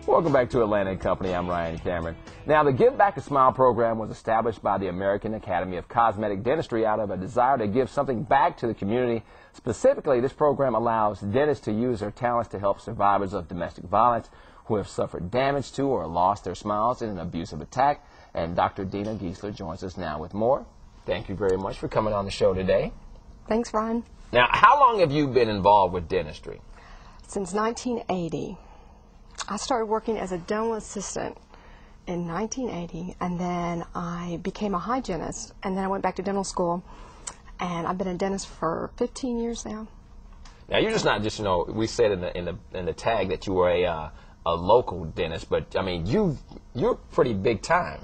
Welcome back to Atlanta & Company. I'm Ryan Cameron. Now, the Give Back a Smile program was established by the American Academy of Cosmetic Dentistry out of a desire to give something back to the community. Specifically, this program allows dentists to use their talents to help survivors of domestic violence who have suffered damage to or lost their smiles in an abusive attack. And Dr. Dina Giesler joins us now with more. Thank you very much for coming on the show today. Thanks, Ryan. Now, how long have you been involved with dentistry? Since 1980. I started working as a dental assistant in 1980, and then I became a hygienist, and then I went back to dental school, and I've been a dentist for 15 years now. Now, you're just not just, you know, we said in the tag that you were a local dentist, but I mean, you're pretty big time.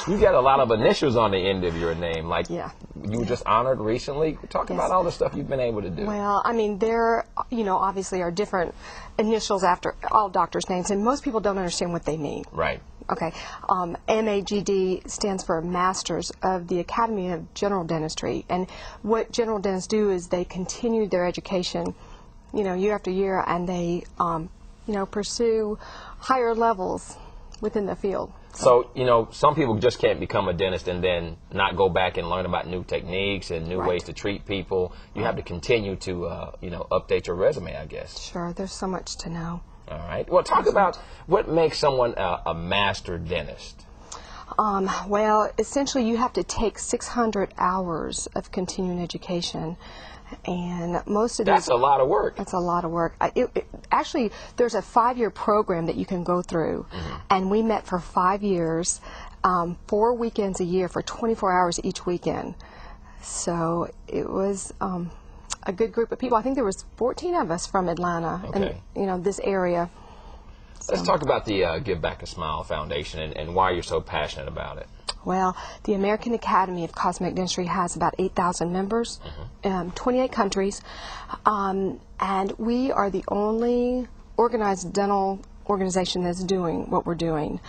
You got a lot of initials on the end of your name, like you were just honored recently. Talk about all the stuff you've been able to do. Well, I mean, there, obviously are different initials after all doctors' names, and most people don't understand what they mean. Right. Okay. MAGD stands for Masters of the Academy of General Dentistry, and what general dentists do is they continue their education, year after year, and they, pursue higher levels within the field. So, some people just can't become a dentist and then not go back and learn about new techniques and new ways to treat people. You have to continue to, update your resume, I guess. Sure, there's so much to know. All right. Well, talk about what makes someone a master dentist. Well, essentially you have to take 600 hours of continuing education. And most of That's a lot of work. That's a lot of work. Actually, there's a 5-year program that you can go through, and we met for 5 years, 4 weekends a year for 24 hours each weekend. So it was a good group of people. I think there was 14 of us from Atlanta and this area. Let's talk about the Give Back a Smile Foundation and why you're so passionate about it. Well, the American Academy of Cosmetic Dentistry has about 8,000 members, 28 countries, and we are the only organized dental organization that's doing what we're doing.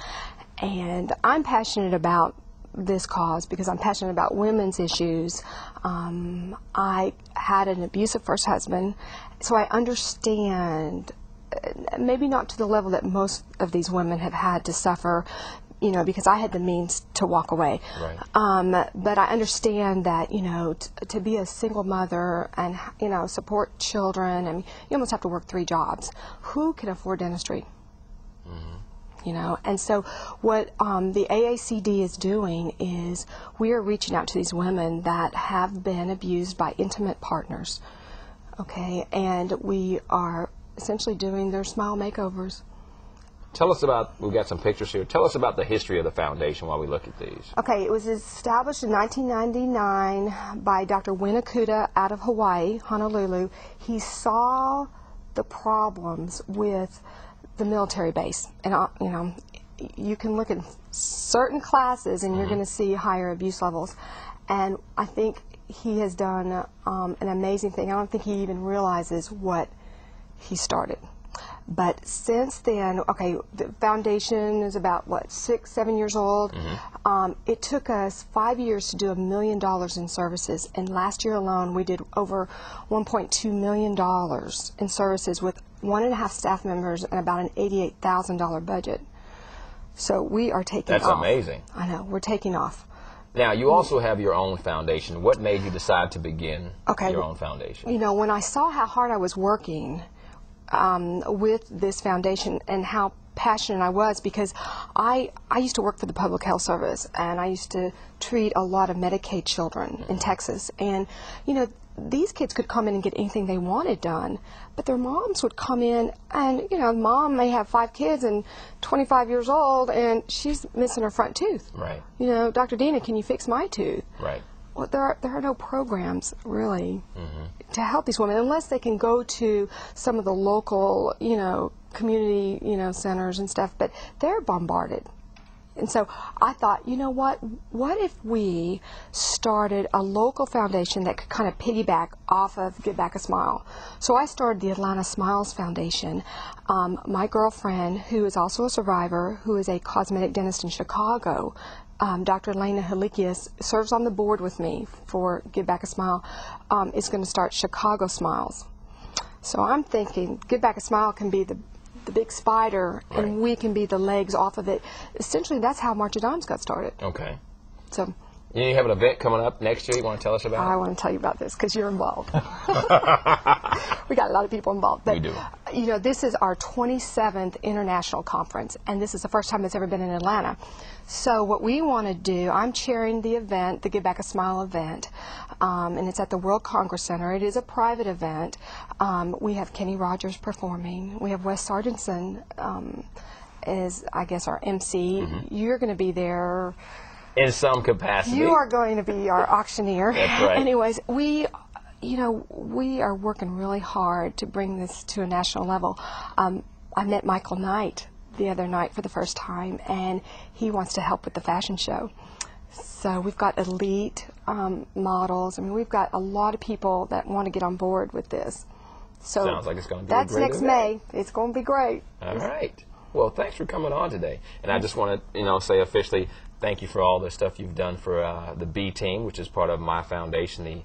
And I'm passionate about this cause because I'm passionate about women's issues. I had an abusive first husband, so I understand, maybe not to the level that most of these women have had to suffer, because I had the means to walk away. Right. But I understand that, to be a single mother and, support children, and you almost have to work 3 jobs. Who can afford dentistry? And so what the AACD is doing is we are reaching out to these women that have been abused by intimate partners, okay? And we are essentially doing their smile makeovers. Tell us about, we've got some pictures here. Tell us about the history of the foundation while we look at these. Okay, it was established in 1999 by Dr. Winnakuda out of Hawaii, Honolulu. He saw the problems with the military base. And, you can look at certain classes and you're going to see higher abuse levels. And I think he has done an amazing thing. I don't think he even realizes what he started. But since then, okay, the foundation is about, 6-7 years old. It took us 5 years to do $1 million in services, and last year alone we did over $1.2 million in services with 1.5 staff members and about an $88,000 budget. So we are taking off. That's amazing. I know, we're taking off. Now, you also have your own foundation. What made you decide to begin your own foundation? When I saw how hard I was working with this foundation and how passionate I was, because I used to work for the Public Health Service, and I used to treat a lot of Medicaid children in Texas, and these kids could come in and get anything they wanted done, but their moms would come in and, mom may have 5 kids and 25 years old and she's missing her front tooth. Right. Dr. Dina, can you fix my tooth? Right. Well, there are no programs really to help these women unless they can go to some of the local, community, centers and stuff, but they're bombarded. And so I thought, what if we started a local foundation that could kind of piggyback off of Give Back a Smile? So I started the Atlanta Smiles Foundation. My girlfriend, who is also a survivor, who is a cosmetic dentist in Chicago, Dr. Elena Helikius, serves on the board with me for Give Back a Smile, is going to start Chicago Smiles. So I'm thinking Give Back a Smile can be the the big spider, Right. and we can be the legs off of it. Essentially, that's how March of Dimes got started. Okay. So You have an event coming up next year you want to tell us about? I want to tell you about this because you're involved. We got a lot of people involved. But, We do. You know, this is our 27th international conference, and this is the first time it's ever been in Atlanta. So what we want to do, I'm chairing the event, the Give Back a Smile event, and it's at the World Congress Center. It is a private event. We have Kenny Rogers performing. We have Wes Sargentson as, I guess, our MC. You're going to be there. In some capacity. You are going to be our auctioneer. That's right. Anyways, we are working really hard to bring this to a national level. I met Michael Knight the other night for the first time, and he wants to help with the fashion show. So we've got elite models. I mean, we've got a lot of people that want to get on board with this. So sounds like it's going to be that's a great next event. May. It's going to be great. All right. Well, thanks for coming on today. And I just want to, say officially, thank you for all the stuff you've done for the B team, which is part of my foundation, the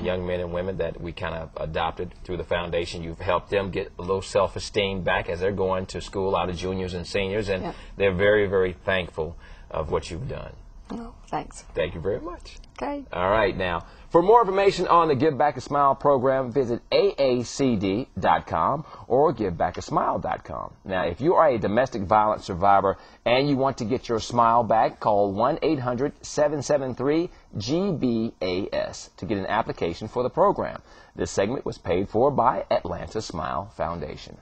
young men and women that we kind of adopted through the foundation. You've helped them get a little self-esteem back as they're going to school, out of juniors and seniors, and they're very, very thankful of what you've done. Oh, thanks. Thank you very much. Okay. All right. Now, for more information on the Give Back a Smile program, visit aacd.com or givebackasmile.com. Now, if you are a domestic violence survivor and you want to get your smile back, call 1-800-773-GBAS to get an application for the program. This segment was paid for by Atlanta Smile Foundation.